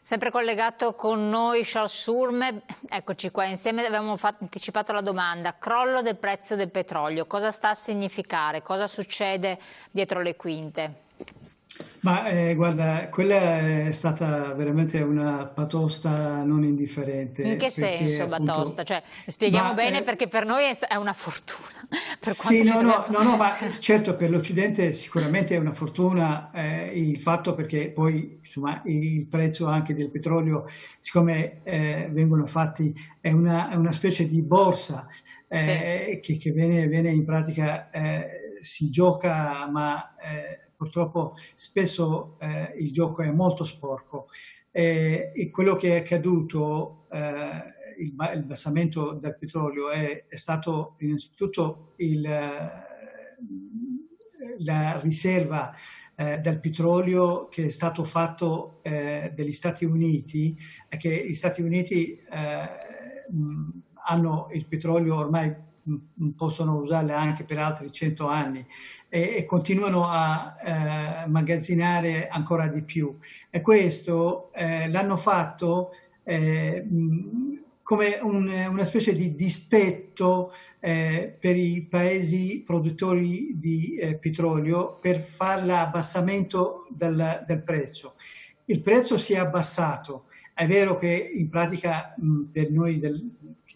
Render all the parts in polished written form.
Sempre collegato con noi Charles Surme, eccoci qua insieme, avevamo anticipato la domanda, crollo del prezzo del petrolio, cosa sta a significare, cosa succede dietro le quinte? Ma guarda, quella è stata veramente una batosta non In che indifferente, perché senso Batosta? appunto, Cioè, spieghiamo ma bene perché per noi è una fortuna, per quanto sì, ci no, no, troviamo. no, no, ma certo per l'Occidente sicuramente è una fortuna il fatto perché poi insomma il prezzo anche del petrolio, siccome vengono fatti, è una specie di borsa Sì. che viene in pratica, si gioca, ma purtroppo spesso il gioco è molto sporco. E quello che è accaduto, il bassamento del petrolio è stato innanzitutto la riserva del petrolio che è stato fatto dagli Stati Uniti, che gli Stati Uniti hanno il petrolio ormai possono usarlo anche per altri 100 anni e continuano a magazzinare ancora di più. E questo l'hanno fatto come una specie di dispetto per i paesi produttori di petrolio per fare l'abbassamento del prezzo. Il prezzo si è abbassato. È vero che in pratica per noi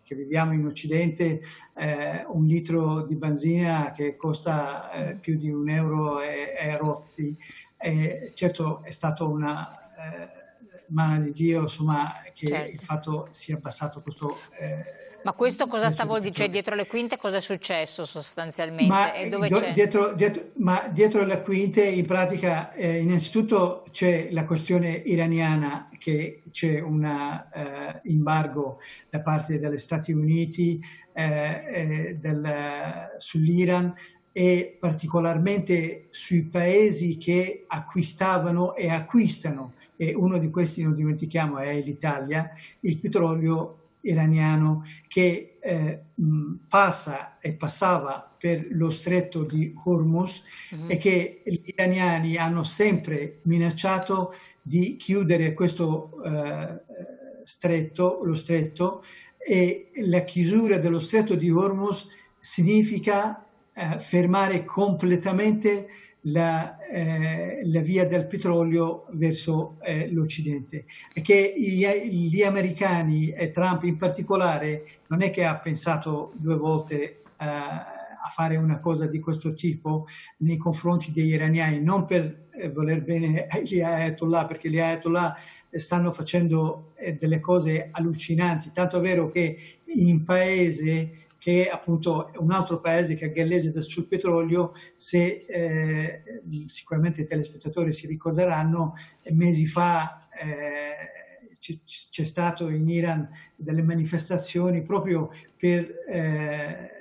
che viviamo in Occidente un litro di benzina che costa più di 1 euro e rotti, certo è stato una mano di Dio, insomma, che il Certo. fatto sia abbassato questo Ma questo cosa prezzo stavo del dicendo? Cioè, petrolio. dietro le quinte cosa è successo sostanzialmente? E dove c'è? Dietro le quinte in pratica innanzitutto c'è la questione iraniana che c'è un embargo da parte degli Stati Uniti sull'Iran e particolarmente sui paesi che acquistavano e acquistano, e uno di questi non dimentichiamo è l'Italia, il petrolio iraniano che passa e passava per lo stretto di Hormuz e che gli iraniani hanno sempre minacciato di chiudere questo lo stretto, e la chiusura dello stretto di Hormuz significa fermare completamente la via del petrolio verso l'Occidente. E che gli americani e Trump in particolare non è che ha pensato due volte a fare una cosa di questo tipo nei confronti degli iraniani, non per voler bene agli Ayatollah, perché gli Ayatollah stanno facendo delle cose allucinanti, tanto è vero che in un paese che è appunto un altro paese che galleggia sul petrolio, se sicuramente i telespettatori si ricorderanno, mesi fa c'è stato in Iran delle manifestazioni proprio per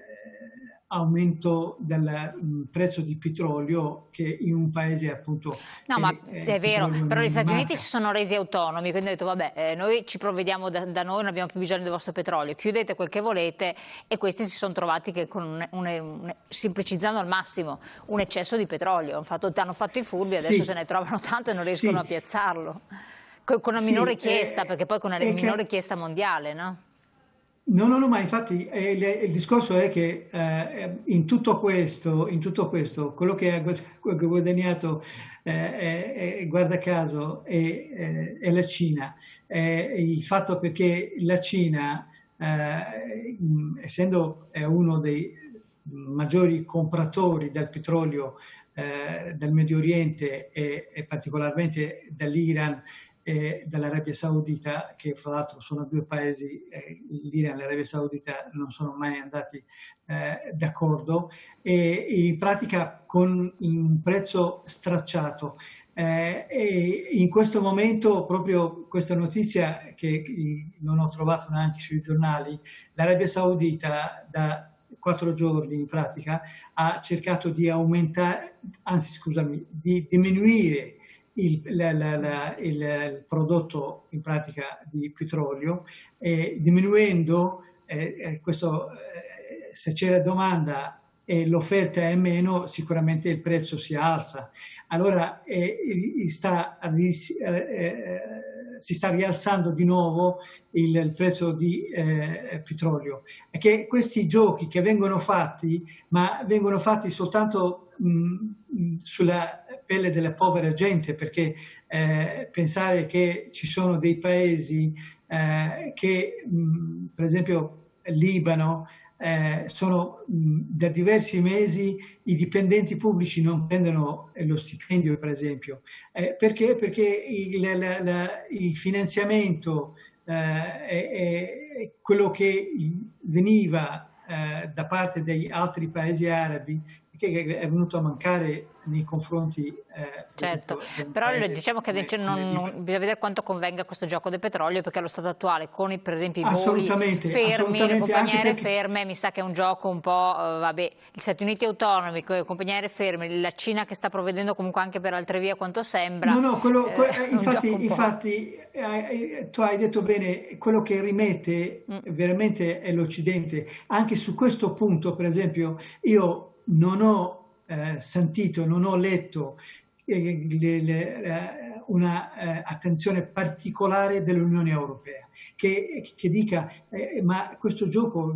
aumento del prezzo di petrolio, che in un paese appunto No, ma il è vero, petrolio però gli non Stati Uniti si manca. sono resi autonomi, quindi hanno detto vabbè, noi ci provvediamo da noi, non abbiamo più bisogno del vostro petrolio, chiudete quel che volete, e questi si sono trovati che con semplicizzando al massimo un eccesso di petrolio, hanno fatto i furbi, adesso se Sì, ne trovano tanto e non riescono a sì, piazzarlo, con una minore sì, richiesta, perché poi con una è minore che richiesta mondiale, no? no, no, no, ma infatti il discorso è che in tutto questo, quello che ha quello che ha guadagnato, guarda caso, è la Cina. Il fatto perché la Cina, essendo uno dei maggiori compratori del petrolio del Medio Oriente e particolarmente dall'Iran e dall'Arabia Saudita, che fra l'altro sono due paesi, l'Iran e l'Arabia Saudita non sono mai andati d'accordo, e in pratica con un prezzo stracciato. E in questo momento, proprio questa notizia che non ho trovato neanche sui giornali, l'Arabia Saudita da 4 giorni in pratica ha cercato di aumentare, anzi scusami, di diminuire il prodotto in pratica di petrolio, diminuendo questo, se c'è la domanda e l'offerta è meno, sicuramente il prezzo si alza. Allora sta si sta rialzando di nuovo il prezzo di petrolio. E che questi giochi che vengono fatti, ma vengono fatti soltanto sulla pelle della povera gente, perché pensare che ci sono dei paesi che, per esempio, Libano, sono da diversi mesi i dipendenti pubblici non prendono lo stipendio, per esempio. Perché? Perché il finanziamento è quello che veniva da parte degli altri paesi arabi, che è venuto a mancare nei confronti certo, però diciamo che bisogna vedere quanto convenga questo gioco del petrolio, perché allo stato attuale con per esempio i voli fermi, le compagnie aeree ferme, mi sa che è un gioco un po', vabbè, gli Stati Uniti autonomi, con le compagnie aeree ferme, la Cina che sta provvedendo comunque anche per altre vie a quanto sembra. No, infatti tu hai detto bene, quello che rimette veramente è l'Occidente. Anche su questo punto, per esempio, io non ho sentito, non ho letto una attenzione particolare dell'Unione Europea che dica ma questo gioco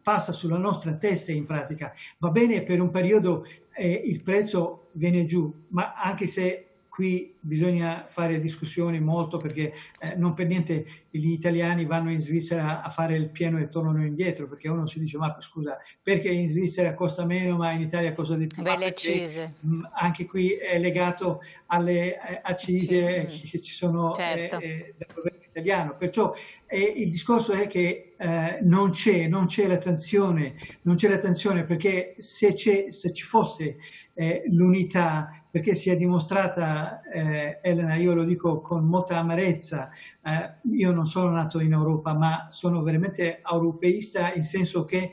passa sulla nostra testa in pratica, va bene per un periodo, il prezzo viene giù, ma anche se qui bisogna fare discussioni molto, perché non per niente gli italiani vanno in Svizzera a fare il pieno e tornano indietro, perché uno si dice ma scusa, perché in Svizzera costa meno ma in Italia costa di più? Le accise. Anche qui è legato alle accise che ci sono certo. dal governo italiano, perciò il discorso è che non c'è l'attenzione, perché se ci fosse l'unità, perché si è dimostrata, Elena, io lo dico con molta amarezza, io non sono nato in Europa, ma sono veramente europeista, in senso che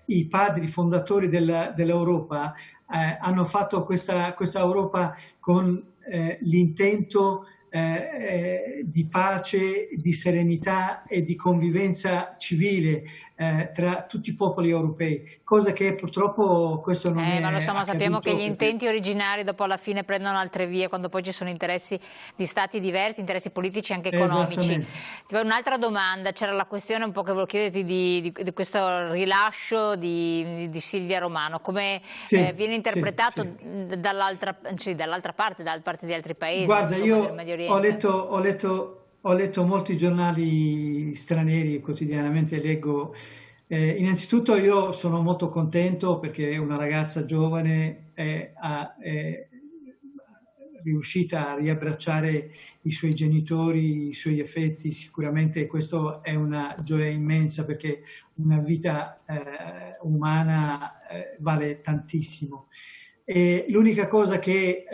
i padri fondatori dell'Europa hanno fatto questa Europa con l'intento di pace, di serenità e di convivenza civile tra tutti i popoli europei, cosa che purtroppo questo non è ma lo so, ma sappiamo che gli perché... intenti originari dopo alla fine prendono altre vie, quando poi ci sono interessi di stati diversi, interessi politici e anche economici. Ti faccio un'altra domanda, c'era la questione un po' che volevo chiederti di questo rilascio di Silvia Romano, come viene interpretato dall'altra parte, da parte di altri paesi, Guarda, insomma, del Medio Oriente? Ho letto molti giornali stranieri, quotidianamente leggo. Innanzitutto io sono molto contento perché una ragazza giovane è riuscita a riabbracciare i suoi genitori, i suoi affetti. Sicuramente questo è una gioia immensa, perché una vita umana vale tantissimo. L'unica cosa che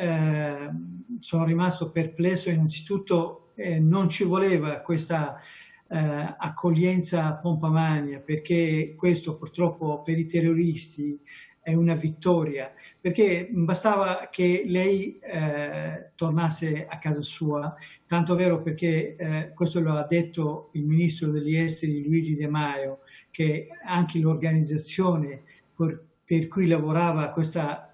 sono rimasto perplesso, innanzitutto non ci voleva questa accoglienza a pompa magna, perché questo purtroppo per i terroristi è una vittoria, perché bastava che lei tornasse a casa sua, tanto vero perché questo lo ha detto il ministro degli esteri Luigi De Maio, che anche l'organizzazione per cui lavorava questa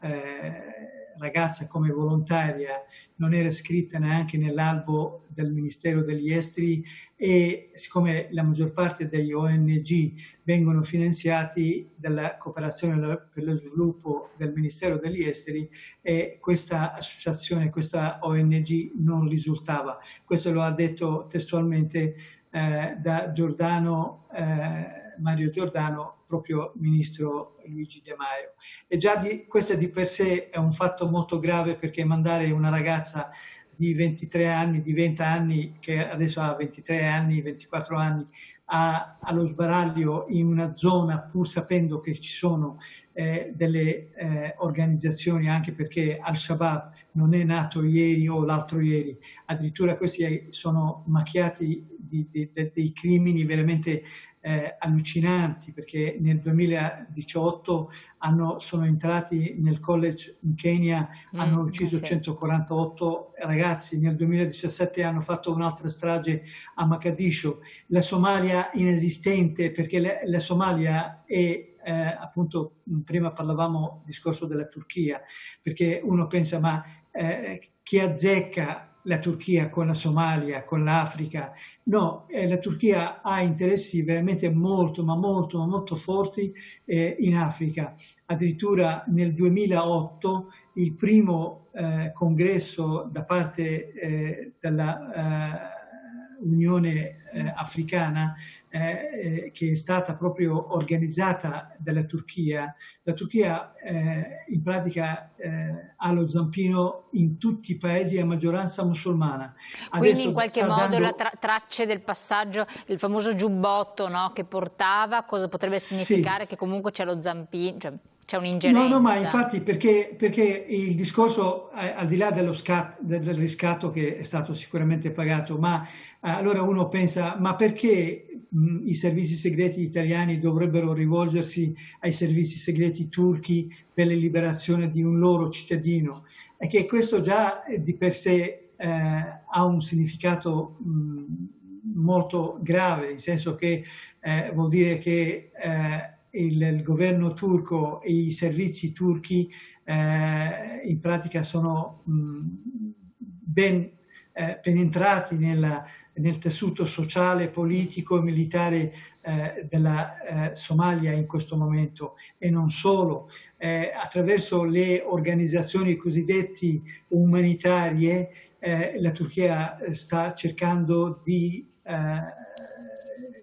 ragazza come volontaria non era scritta neanche nell'albo del Ministero degli Esteri, e siccome la maggior parte degli ONG vengono finanziati dalla cooperazione per lo sviluppo del Ministero degli Esteri, e questa associazione, questa ONG non risultava. Questo lo ha detto testualmente da Mario Giordano, proprio ministro Luigi De Maio. E già questo di per sé è un fatto molto grave, perché mandare una ragazza di 23 anni, di 20 anni, che adesso ha 23 anni, 24 anni, allo sbaraglio in una zona, pur sapendo che ci sono delle organizzazioni, anche perché Al-Shabaab non è nato ieri o l'altro ieri, addirittura questi sono macchiati dei crimini veramente allucinanti, perché nel 2018 sono entrati nel college in Kenya, hanno ucciso 148 ragazzi, nel 2017 hanno fatto un'altra strage a Mogadiscio, la Somalia inesistente, perché la Somalia è appunto, prima parlavamo del discorso della Turchia, perché uno pensa ma chi azzecca la Turchia con la Somalia, con l'Africa. No, la Turchia ha interessi veramente molto, ma molto, ma molto forti in Africa. Addirittura nel 2008 il primo congresso da parte della Unione Africana che è stata proprio organizzata dalla Turchia. La Turchia in pratica ha lo zampino in tutti i paesi a maggioranza musulmana. Quindi Adesso in qualche sta modo dando... tracce del passaggio, il famoso giubbotto, no, che portava, cosa potrebbe Sì. significare che comunque c'è lo zampino, cioè c'è No, no, ma un'ingerenza. infatti perché il discorso, al di là del riscatto che è stato sicuramente pagato, ma allora uno pensa, ma perché i servizi segreti italiani dovrebbero rivolgersi ai servizi segreti turchi per la liberazione di un loro cittadino? È che questo già di per sé ha un significato molto grave, nel senso che vuol dire che il governo turco e i servizi turchi in pratica sono ben penetrati nel tessuto sociale, politico e militare della Somalia in questo momento, e non solo. Attraverso le organizzazioni cosiddette umanitarie la Turchia sta cercando di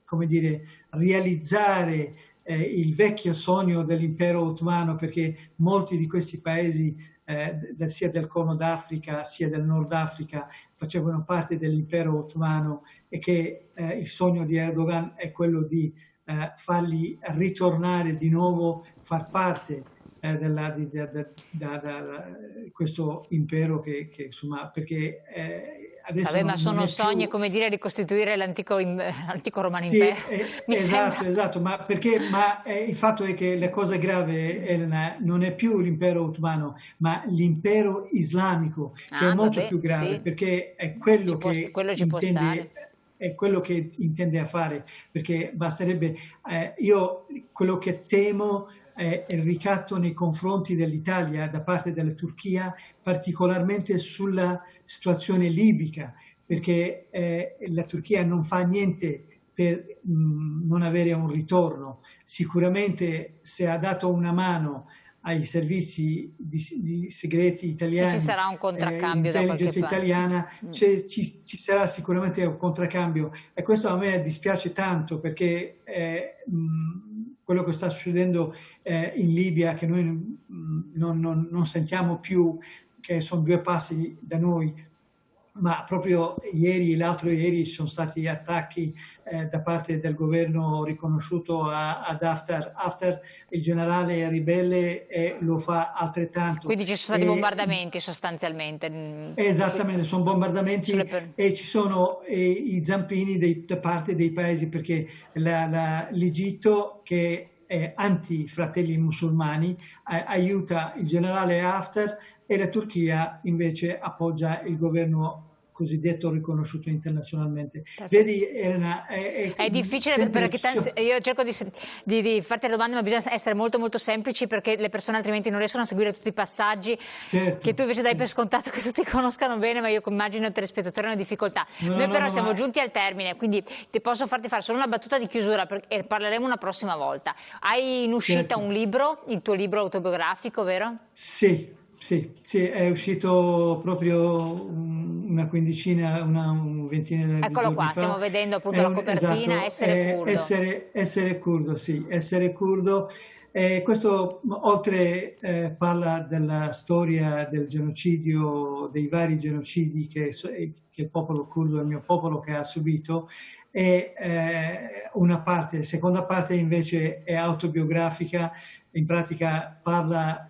come dire, realizzare il vecchio sogno dell'impero ottomano, perché molti di questi paesi sia del Corno d'Africa sia del Nord Africa facevano parte dell'impero ottomano, e che il sogno di Erdogan è quello di farli ritornare di nuovo, far parte questo impero che insomma, perché adesso Vabbè, ma non sono è sogni, è più... come dire, ricostituire l'antico Romano Sì, Impero. Mi sembra. esatto, ma perché il fatto è che la cosa grave, Elena, non è più l'impero ottomano, ma l'impero islamico, che è Ah, molto vabbè, più grave, sì, perché è quello che quello ci può stare. intende a fare, perché basterebbe, io quello che temo è il ricatto nei confronti dell'Italia da parte della Turchia, particolarmente sulla situazione libica, perché la Turchia non fa niente per non avere un ritorno. Sicuramente se ha dato una mano ai servizi di segreti E ci italiani, sarà un contraccambio da qualche l'intelligence parte. italiana, ci sarà sicuramente un contraccambio, e questo a me dispiace tanto, perché quello che sta succedendo in Libia, che noi non sentiamo più, che sono due passi da noi, ma proprio ieri e l'altro ieri ci sono stati attacchi da parte del governo riconosciuto ad Haftar. Haftar, il generale ribelle, lo fa altrettanto. Quindi ci sono stati bombardamenti sostanzialmente. Esattamente, sono bombardamenti, Sulle. e ci sono i zampini da parte dei paesi, perché l'Egitto, che è anti-fratelli musulmani, aiuta il generale Haftar, e la Turchia invece appoggia il governo cosiddetto riconosciuto internazionalmente. Perfetto. Vedi, Elena, È difficile sempre perché io cerco di farti le domande, ma bisogna essere molto molto semplici, perché le persone altrimenti non riescono a seguire tutti i passaggi che tu certo, invece dai per scontato che tutti conoscano bene, ma io immagino il telespettatore hanno difficoltà. Noi però no, siamo ma giunti al termine, quindi ti posso farti fare solo una battuta di chiusura e parleremo una prossima volta. Hai in uscita un certo. libro, il tuo libro autobiografico, vero? Sì, sì, è uscito proprio una quindicina, una ventina di Eccolo giorni qua, stiamo fa. vedendo appunto la copertina, Esatto, Essere curdo. essere curdo, sì, essere curdo. Questo oltre parla della storia del genocidio, dei vari genocidi che il popolo curdo, il mio popolo, che ha subito, e una parte, seconda parte invece è autobiografica. In pratica parla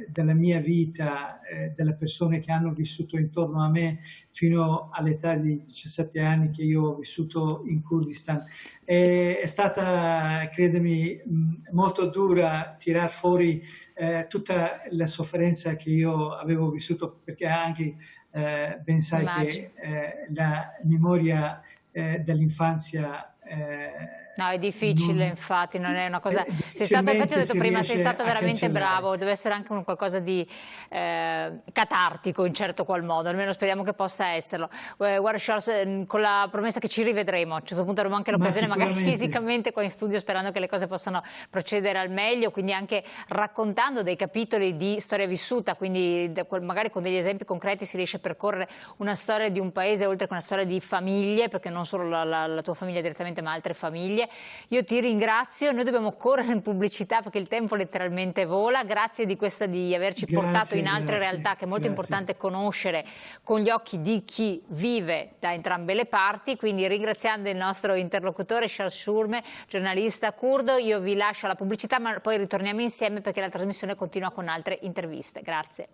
della mia vita, delle persone che hanno vissuto intorno a me fino all'età di 17 anni che io ho vissuto in Kurdistan. È stata, credimi, molto dura tirar fuori tutta la sofferenza che io avevo vissuto, perché anche ben sai Immagino. che la memoria dell'infanzia No, è difficile, infatti, non è una cosa. Sei stato, infatti, ho detto prima, sei stato veramente bravo, deve essere anche un qualcosa di catartico in certo qual modo, almeno speriamo che possa esserlo. Guarda, Charles, con la promessa che ci rivedremo, a un certo punto avremo anche l'occasione, magari fisicamente qua in studio, sperando che le cose possano procedere al meglio, quindi anche raccontando dei capitoli di storia vissuta, quindi magari con degli esempi concreti si riesce a percorrere una storia di un paese oltre che una storia di famiglie, perché non solo la tua famiglia direttamente, ma altre famiglie. Io ti ringrazio, noi dobbiamo correre in pubblicità perché il tempo letteralmente vola. Grazie di averci portato in altre realtà, che è molto importante conoscere con gli occhi di chi vive da entrambe le parti. Quindi, ringraziando il nostro interlocutore Charles Schurme, giornalista curdo, io vi lascio alla pubblicità, ma poi ritorniamo insieme perché la trasmissione continua con altre interviste. Grazie.